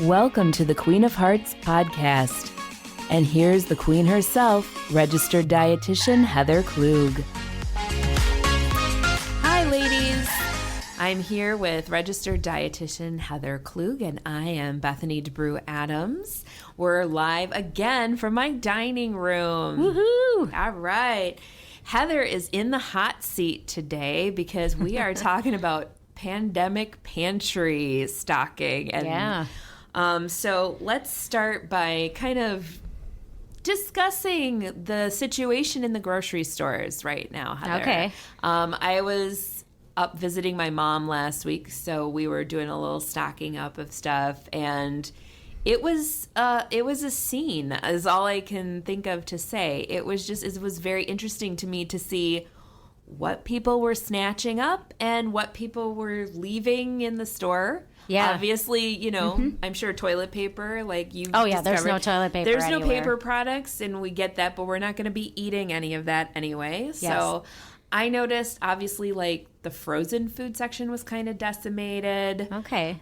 Welcome to the Queen of Hearts podcast. And here's the queen herself, registered dietitian Heather Klug. Hi, ladies. I'm here with registered dietitian Heather Klug, and I am Bethany DeBrew Adams. We're live again from my dining room. Woohoo! All right. Heather is in the hot seat today because we are talking about pandemic pantry stocking. And so let's start by kind of discussing the situation in the grocery stores right now, Heather. Okay. I was up visiting my mom last week, so we were doing a little stocking up of stuff, and it was a scene, is all I can think of to say. It was very interesting to me to see what people were snatching up and what people were leaving in the store. Yeah. Obviously, you know, I'm sure toilet paper, like you Oh, yeah, there's no toilet paper There's anywhere. no paper products, and we get that, but we're not going to be eating any of that anyway. Yes. So I noticed, obviously, like, the frozen food section was kind of decimated. Okay.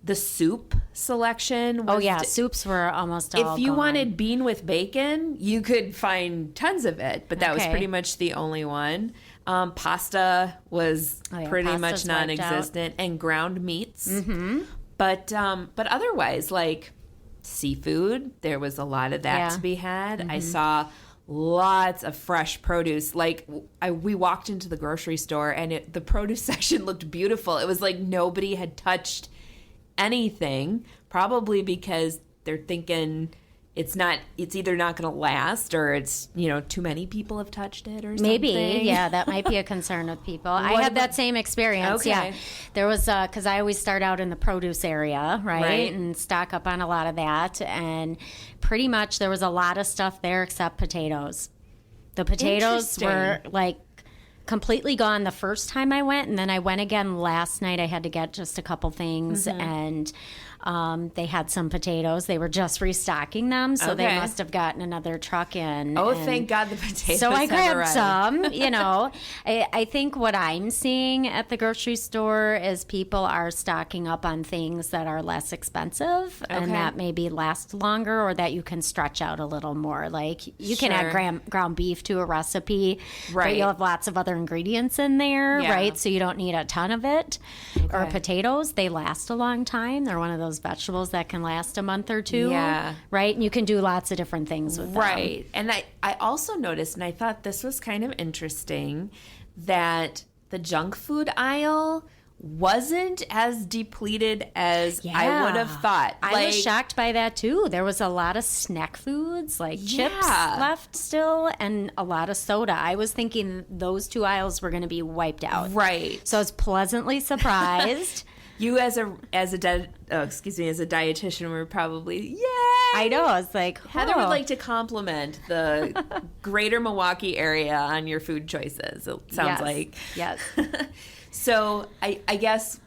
The soup selection was soups were almost all if you gone. wanted bean with bacon, you could find tons of it, but that was Okay. pretty much the only one. Pasta was pretty much pasta's wiped non-existent, and ground meats. Mm-hmm. But otherwise, like seafood, there was a lot of that to be had. I saw lots of fresh produce. Like we walked into the grocery store, and the produce section looked beautiful. It was like nobody had touched anything, probably because they're thinking it's either not going to last, or it's, you know, too many people have touched it or Maybe, something. yeah, that might be a concern with people. I had that same experience, Okay. yeah. There was, because I always start out in the produce area, right, and stock up on a lot of that, and pretty much there was a lot of stuff there except potatoes. The potatoes were, like, completely gone the first time I went, and then I went again last night. I had to get just a couple things, and they had some potatoes. They were just restocking them, so they must have gotten another truck in. Oh, thank God the potatoes So I have grabbed arrived. some, you know. I think what I'm seeing at the grocery store is people are stocking up on things that are less expensive and that maybe last longer, or that you can stretch out a little more. Like you can add ground beef to a recipe, but you'll have lots of other ingredients in there, right? So you don't need a ton of it. Or potatoes, they last a long time. They're one of those vegetables that can last a month or two, right? And you can do lots of different things with them. Right. And I also noticed, and I thought this was kind of interesting, that the junk food aisle wasn't as depleted as I would have thought. I was shocked by that too. There was a lot of snack foods, like chips left still, and a lot of soda. I was thinking those two aisles were going to be wiped out. Right. So I was pleasantly surprised. You as a dietitian were probably, yay! I know. I was like, Heather would like to compliment the greater Milwaukee area on your food choices, it sounds like. Yes. So I guess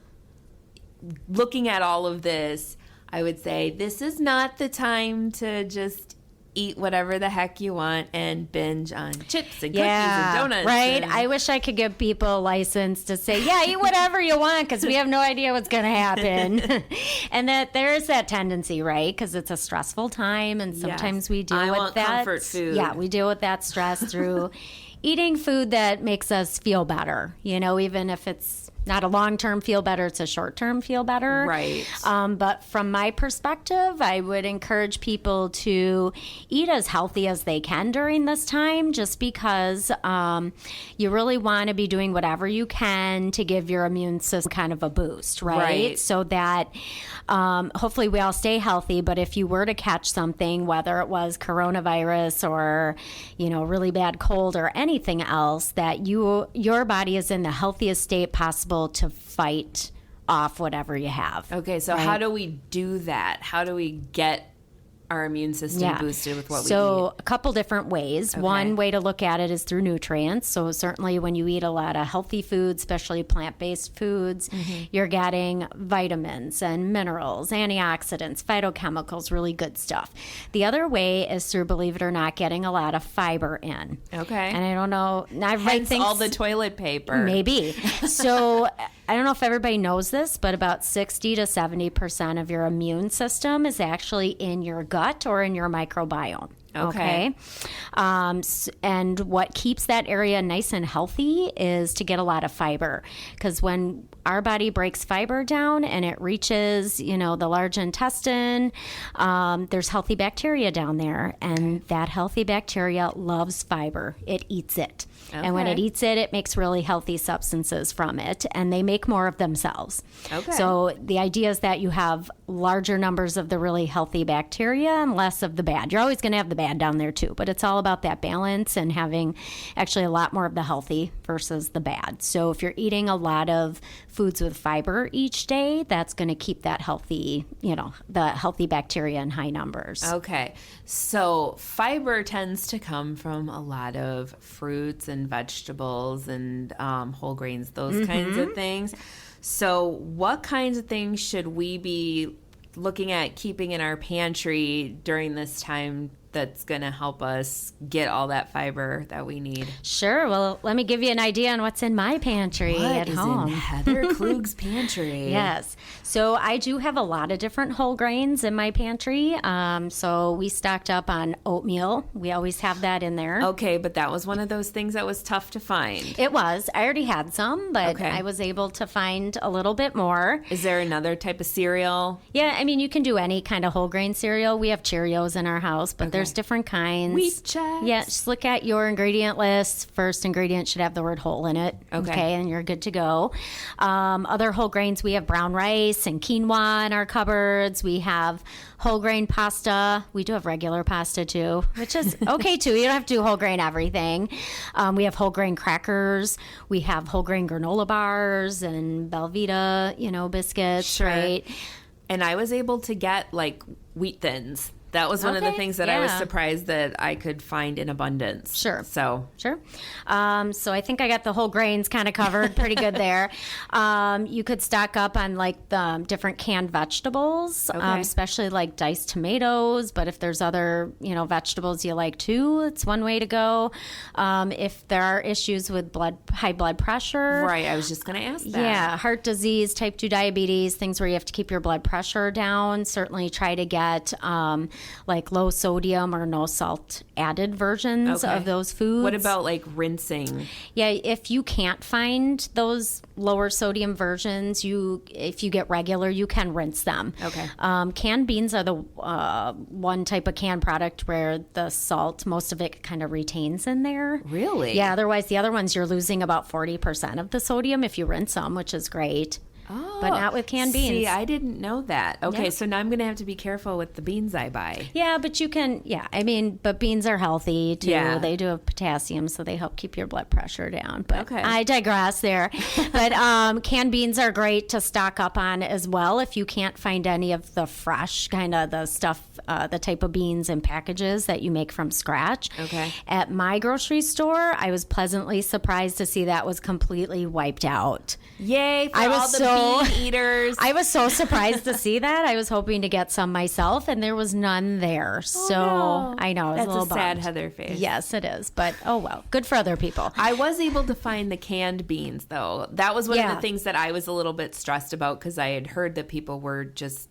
looking at all of this, I would say this is not the time to just eat whatever the heck you want and binge on chips and cookies and donuts. Right. I wish I could give people a license to say, eat whatever you want, because we have no idea what's going to happen. And that there is that tendency, right? Because it's a stressful time, and sometimes we deal with that. Comfort food. Yeah, we deal with that stress through eating food that makes us feel better, you know, even if it's not a long-term feel better, it's a short-term feel better. Right. But from my perspective, I would encourage people to eat as healthy as they can during this time, just because you really want to be doing whatever you can to give your immune system kind of a boost, right? So that hopefully we all stay healthy, but if you were to catch something, whether it was coronavirus or, you know, really bad cold or anything else, that your body is in the healthiest state possible to fight off whatever you have. Okay, so how do we do that? How do we get our immune system boosted with what we eat? So a couple different ways. Okay. One way to look at it is through nutrients. So certainly when you eat a lot of healthy foods, especially plant-based foods, you're getting vitamins and minerals, antioxidants, phytochemicals, really good stuff. The other way is through, believe it or not, getting a lot of fiber in. Okay. And I don't know. Hence all the toilet paper. Maybe. So I don't know if everybody knows this, but about 60 to 70% of your immune system is actually in your gut or in your microbiome. Okay. And what keeps that area nice and healthy is to get a lot of fiber, because when our body breaks fiber down and it reaches, the large intestine, there's healthy bacteria down there, and that healthy bacteria loves fiber. It eats it. Okay. And when it eats it, it makes really healthy substances from it, and they make more of themselves. Okay. So the idea is that you have larger numbers of the really healthy bacteria and less of the bad. You're always going to have the bad down there too, but it's all about that balance and having actually a lot more of the healthy versus the bad. So if you're eating a lot of foods with fiber each day, that's going to keep that healthy, the healthy bacteria in high numbers. Okay. So fiber tends to come from a lot of fruits and vegetables and whole grains, those kinds of things. So what kinds of things should we be looking at keeping in our pantry during this time that's going to help us get all that fiber that we need? Sure. Well, let me give you an idea on what's in my pantry at home. What is in Heather Klug's pantry? Yes. So I do have a lot of different whole grains in my pantry. So we stocked up on oatmeal. We always have that in there. Okay, but that was one of those things that was tough to find. It was. I already had some, but I was able to find a little bit more. Is there another type of cereal? Yeah, I mean, you can do any kind of whole grain cereal. We have Cheerios in our house, but there's different kinds. Wheat Chex. Yeah, just look at your ingredient list. First ingredient should have the word whole in it. Okay, and you're good to go. Other whole grains, we have brown rice and quinoa in our cupboards. We have whole grain pasta. We do have regular pasta too, which is okay too. You don't have to do whole grain everything. We have whole grain crackers. We have whole grain granola bars and Belvita, biscuits, right? And I was able to get like wheat thins. That was one of the things that I was surprised that I could find in abundance. Sure. So I think I got the whole grains kind of covered pretty good there. You could stock up on like the different canned vegetables, especially like diced tomatoes. But if there's other, vegetables you like too, it's one way to go. If there are issues with high blood pressure. Right. I was just going to ask that. Yeah. Heart disease, type 2 diabetes, things where you have to keep your blood pressure down. Certainly try to get like low sodium or no salt added versions of those foods. What about like rinsing? Yeah, if you can't find those lower sodium versions, if you get regular, you can rinse them. Okay. Canned beans are the one type of canned product where the salt, most of it kind of retains in there. Really? Yeah, otherwise the other ones you're losing about 40% of the sodium if you rinse them, which is great. But not with canned beans. See, I didn't know that. Okay, so now I'm going to have to be careful with the beans I buy. Yeah, but you can, but beans are healthy too. Yeah. They do have potassium, so they help keep your blood pressure down. But I digress there. But canned beans are great to stock up on as well if you can't find any of the fresh kind of the stuff, the type of beans and packages that you make from scratch. Okay. At my grocery store, I was pleasantly surprised to see that was completely wiped out. Yay for all the bean eaters. I was so surprised to see that. I was hoping to get some myself, and there was none there. I know. That's a little sad bummed. Heather face. Yes, it is. But, oh well. Good for other people. I was able to find the canned beans, though. That was one of the things that I was a little bit stressed about because I had heard that people were just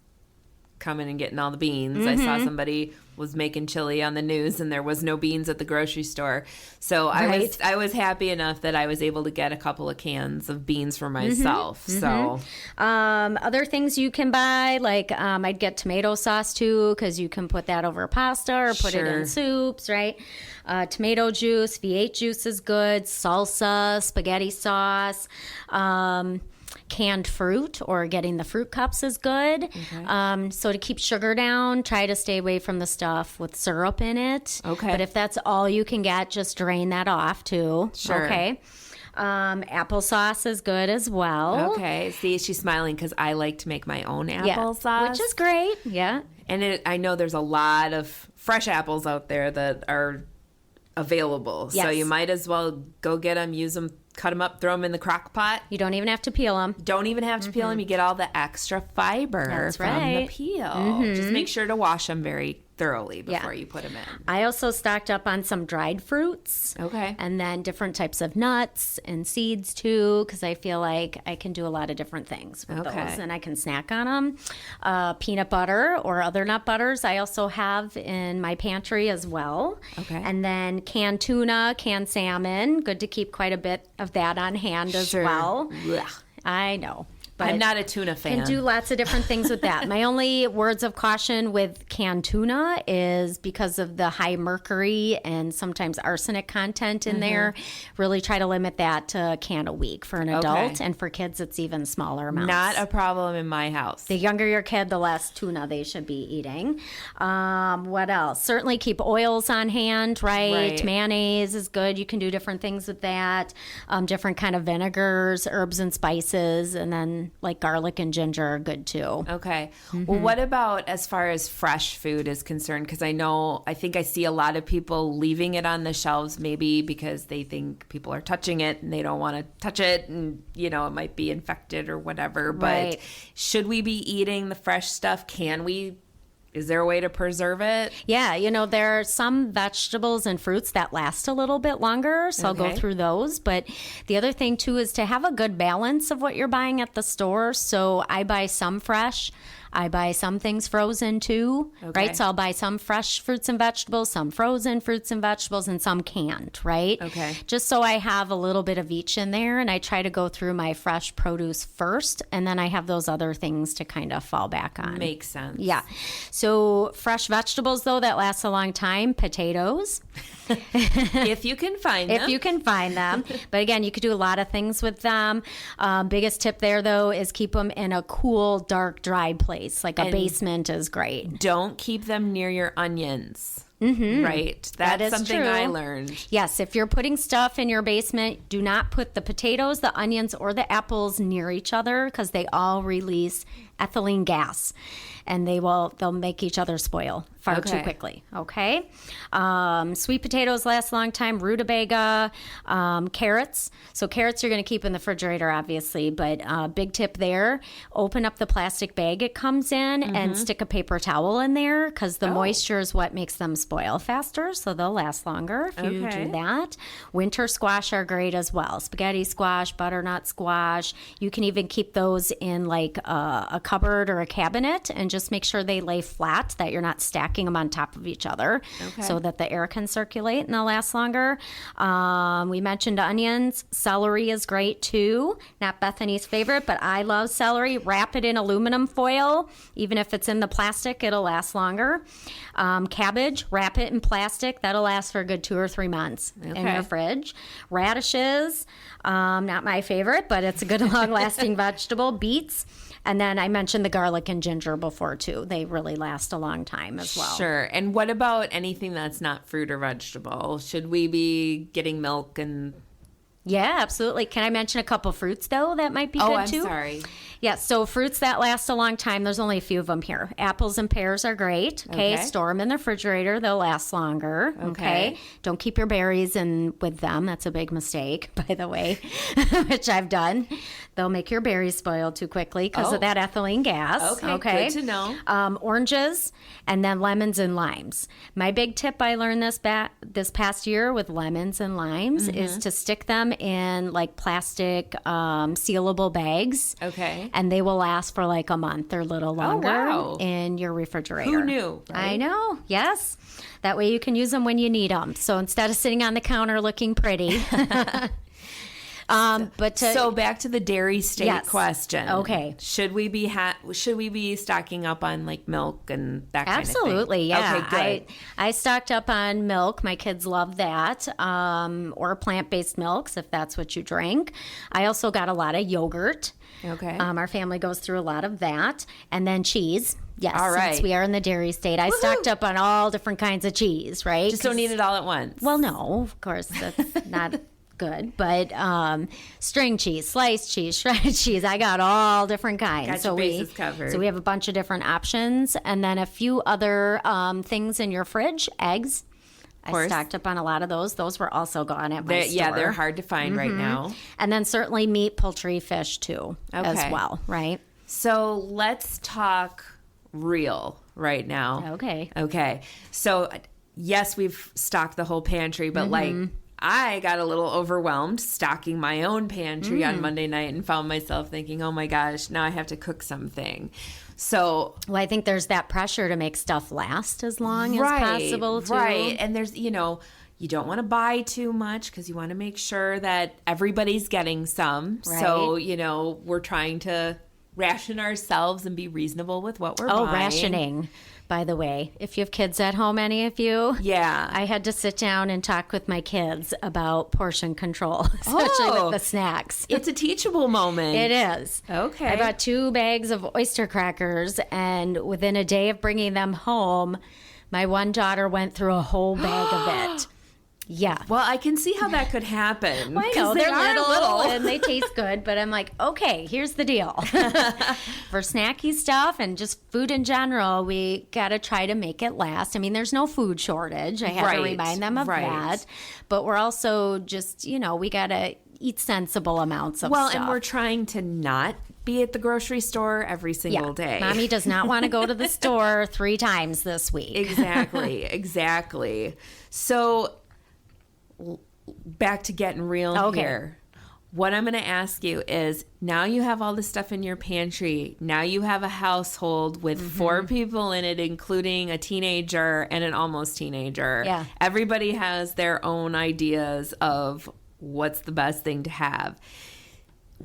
coming and getting all the beans. I saw somebody was making chili on the news and there was no beans at the grocery store. So I was happy enough that I was able to get a couple of cans of beans for myself. So other things you can buy, like I'd get tomato sauce too, because you can put that over pasta or put it in soups, right? Tomato juice, V8 juice is good, salsa, spaghetti sauce, canned fruit or getting the fruit cups is good. So to keep sugar down, try to stay away from the stuff with syrup in it. But if that's all you can get, just drain that off too. Applesauce is good as well. See, she's smiling because I like to make my own applesauce. Which is great. Yeah. And I know there's a lot of fresh apples out there that are available. So you might as well go get them, use them, cut them up, throw them in the crock pot. You don't even have to peel them. Don't even have to peel them. You get all the extra fiber from the peel. Just make sure to wash them very thoroughly before you put them in. I also stocked up on some dried fruits. Okay. And then different types of nuts and seeds too, because I feel like I can do a lot of different things with those, and I can snack on them. Peanut butter or other nut butters I also have in my pantry as well. Okay. And then canned tuna, canned salmon. Good to keep quite a bit of that on hand as well. Blech. I know. But I'm not a tuna fan. can do lots of different things with that. My only words of caution with canned tuna is because of the high mercury and sometimes arsenic content in there. Really try to limit that to a can a week for an adult, and for kids it's even smaller amounts. Not a problem in my house. The younger your kid, the less tuna they should be eating. What else? Certainly keep oils on hand, right? Mayonnaise is good. You can do different things with that. Different kind of vinegars, herbs and spices, and then like garlic and ginger are good too. Okay. Well, what about as far as fresh food is concerned? Because I think I see a lot of people leaving it on the shelves maybe because they think people are touching it and they don't want to touch it, and it might be infected or whatever. But should we be eating the fresh stuff? Is there a way to preserve it? Yeah, there are some vegetables and fruits that last a little bit longer, so I'll go through those. But the other thing, too, is to have a good balance of what you're buying at the store. So I buy some fresh. I buy some things frozen too, right? So I'll buy some fresh fruits and vegetables, some frozen fruits and vegetables, and some canned, right? Okay. Just so I have a little bit of each in there, and I try to go through my fresh produce first, and then I have those other things to kind of fall back on. Makes sense. Yeah. So fresh vegetables, though, that last a long time, potatoes. If you can find them. If you can find them. But again, you could do a lot of things with them. Biggest tip there, though, is keep them in a cool, dark, dry place. Like a basement is great. Don't keep them near your onions. Right. That's something true. I learned. Yes. If you're putting stuff in your basement, do not put the potatoes, the onions, or the apples near each other because they all release ethylene gas. And they'll make each other spoil far too quickly. Okay. Sweet potatoes last a long time. Rutabaga, carrots. So carrots you're going to keep in the refrigerator, obviously. But big tip there: open up the plastic bag it comes in and stick a paper towel in there because the moisture is what makes them spoil faster. So they'll last longer if you do that. Winter squash are great as well. Spaghetti squash, butternut squash. You can even keep those in like a cupboard or a cabinet and just make sure they lay flat, that you're not stacking them on top of each other so that the air can circulate and they'll last longer. We mentioned onions. Celery is great too. Not Bethany's favorite, but I love celery. Wrap it in aluminum foil. Even if it's in the plastic, it'll last longer. Cabbage, wrap it in plastic. That'll last for a good 2 or 3 months in your fridge. Radishes, not my favorite, but it's a good long-lasting vegetable. Beets. And then I mentioned the garlic and ginger before, too. They really last a long time as well. Sure. And what about anything that's not fruit or vegetable? Should we be getting milk and... Yeah, absolutely. Can I mention a couple fruits, though, that might be good, too? Oh, I'm sorry. Yeah, so fruits that last a long time, there's only a few of them here. Apples and pears are great. Okay. Store them in the refrigerator. They'll last longer. Okay. Don't keep your berries in with them. That's a big mistake, by the way, which I've done. They'll make your berries spoil too quickly because of that ethylene gas. Okay, good to know. Oranges, and then lemons and limes. My big tip I learned this past year with lemons and limes is to stick them in like plastic sealable bags. Okay. And they will last for like a month or a little longer in your refrigerator. Who knew? Right? I know. Yes. That way you can use them when you need them. So instead of sitting on the counter looking pretty. So back to the dairy state question. Okay. Should we be stocking up on like milk and that kind of thing? Absolutely, yeah. Okay, good. I stocked up on milk. My kids love that. Or plant-based milks if that's what you drink. I also got a lot of yogurt. Okay. Our family goes through a lot of that. And then cheese. Yes, all right. Since we are in the dairy state, I stocked up on all different kinds of cheese, right? Just don't eat it all at once. Well, no, of course, that's not good. But string cheese, sliced cheese, shredded cheese, I got all different kinds. Got your bases covered. So we have a bunch of different options. And then a few other things in your fridge. Eggs. I stocked up on a lot of those. Those were also gone at my store. Yeah, they're hard to find right now. And then certainly meat, poultry, fish too, as well, right? So let's talk real right now. Okay. Okay. So, yes, we've stocked the whole pantry, but like I got a little overwhelmed stocking my own pantry on Monday night and found myself thinking, oh my gosh, now I have to cook something. So, well, I think there's that pressure to make stuff last as long as possible, too. Right. And there's, you don't want to buy too much because you want to make sure that everybody's getting some. Right. So, we're trying to ration ourselves and be reasonable with what we're buying. Oh, rationing, by the way. If you have kids at home, any of you? Yeah. I had to sit down and talk with my kids about portion control, especially with the snacks. It's a teachable moment. It is. Okay. I bought 2 bags of oyster crackers, and within a day of bringing them home, my one daughter went through a whole bag of it. Yeah. Well, I can see how that could happen. Well, I know they're little and they taste good, but I'm like, okay, here's the deal. For snacky stuff and just food in general, we got to try to make it last. I mean, there's no food shortage. I had to remind them of that. But we're also just, we got to eat sensible amounts of stuff. Well, and we're trying to not be at the grocery store every single day. Mommy does not want to go to the store 3 times this week. Exactly. So back to getting real here. What I'm going to ask you is, now you have all this stuff in your pantry. Now you have a household with 4 people in it, including a teenager and an almost teenager. Yeah. Everybody has their own ideas of what's the best thing to have.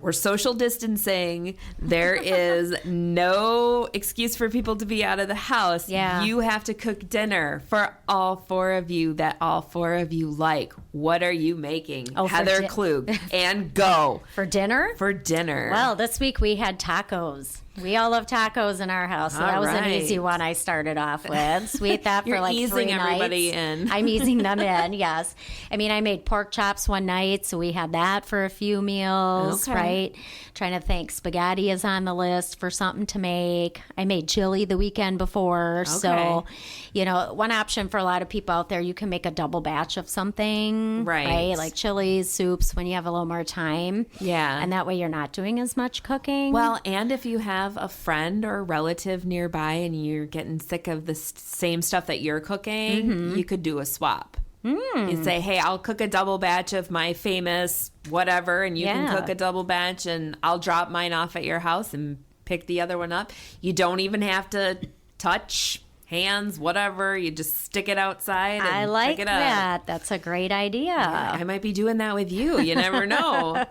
We're social distancing. There is no excuse for people to be out of the house. Yeah. You have to cook dinner for all 4 of you that all 4 of you like. What are you making? Heather Klug. And go. For dinner? For dinner. Well, this week we had tacos. We all love tacos in our house. So that was an easy one I started off with. So we ate that for like 3 nights. You're easing everybody in. I'm easing them in, yes. I mean, I made pork chops one night, so we had that for a few meals, right? Trying to think. Spaghetti is on the list for something to make. I made chili the weekend before. So, one option for a lot of people out there, you can make a double batch of something, right? Like chilies, soups, when you have a little more time. Yeah. And that way you're not doing as much cooking. Well, and if you have a friend or a relative nearby and you're getting sick of the same stuff that you're cooking, you could do a swap. You say, hey, I'll cook a double batch of my famous whatever, and you can cook a double batch, and I'll drop mine off at your house and pick the other one up. You don't even have to touch hands, whatever. You just stick it outside and I like pick it up. that. That's a great idea. Yeah, I might be doing that with you. You never know.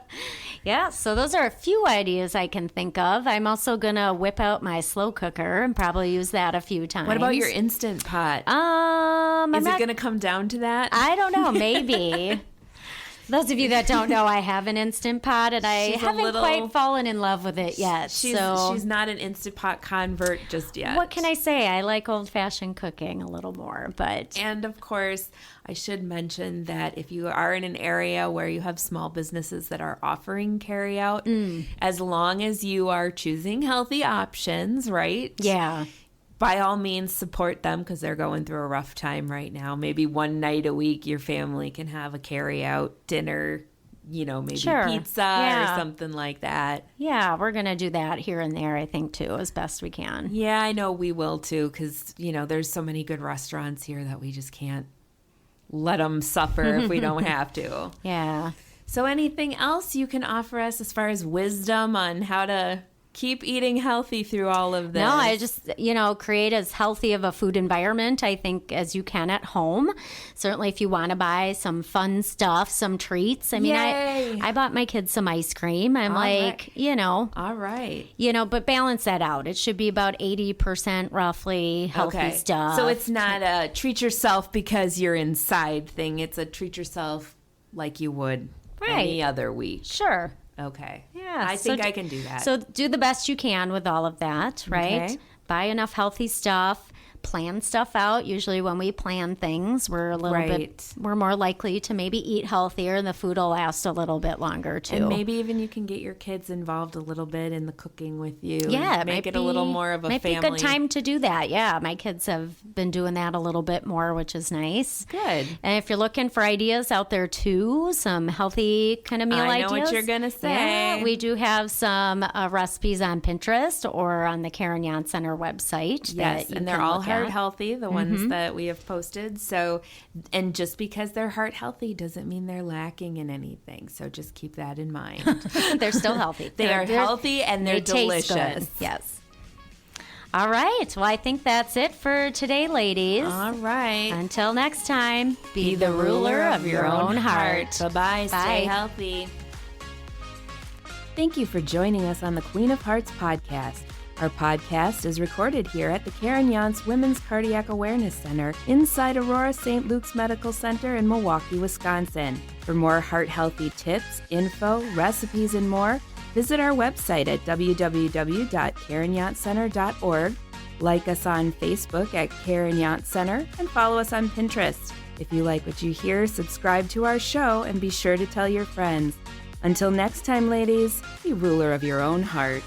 Yeah, so those are a few ideas I can think of. I'm also going to whip out my slow cooker and probably use that a few times. What about your Instant Pot? Is it going to come down to that? I don't know. Maybe. Those of you that don't know, I have an Instant Pot, and I haven't quite fallen in love with it yet. She's not an Instant Pot convert just yet. What can I say? I like old-fashioned cooking a little more. And, of course, I should mention that if you are in an area where you have small businesses that are offering carryout, as long as you are choosing healthy options, right? Yeah. By all means, support them because they're going through a rough time right now. Maybe one night a week your family can have a carry-out dinner, maybe pizza or something like that. Yeah, we're going to do that here and there, I think, too, as best we can. Yeah, I know we will, too, because, there's so many good restaurants here that we just can't let them suffer if we don't have to. Yeah. So anything else you can offer us as far as wisdom on how to keep eating healthy through all of this? No, I just, create as healthy of a food environment, I think, as you can at home. Certainly if you want to buy some fun stuff, some treats. I mean, I bought my kids some ice cream. I'm All right. But balance that out. It should be about 80% roughly healthy stuff. So it's not a treat yourself because you're inside thing. It's a treat yourself like you would any other week. Sure. Okay. Yeah. I think I can do that. So do the best you can with all of that, right? Okay. Buy enough healthy stuff. plan stuff out. Usually when we plan things, we're a little bit, we're more likely to maybe eat healthier, and the food will last a little bit longer too. And maybe even you can get your kids involved a little bit in the cooking with you. Yeah, and make it a little more of a family. Might be a good time to do that. Yeah, my kids have been doing that a little bit more, which is nice. Good. And if you're looking for ideas out there too, some healthy kind of meal ideas. I know what you're going to say. Yeah, we do have some recipes on Pinterest or on the Karen Yant Center website. Yes, and they're all heart healthy, the ones that we have posted. So, and just because they're heart healthy doesn't mean they're lacking in anything. So just keep that in mind. They're still healthy. They're healthy and they're delicious. Taste good. Yes. All right. Well, I think that's it for today, ladies. All right. Until next time, be the ruler of your own heart. Bye-bye. Stay healthy. Thank you for joining us on the Queen of Hearts podcast. Our podcast is recorded here at the Karen Yant's Women's Cardiac Awareness Center inside Aurora St. Luke's Medical Center in Milwaukee, Wisconsin. For more heart-healthy tips, info, recipes, and more, visit our website at www.karenyantcenter.org, like us on Facebook at Karen Yant Center, and follow us on Pinterest. If you like what you hear, subscribe to our show and be sure to tell your friends. Until next time, ladies, be ruler of your own heart.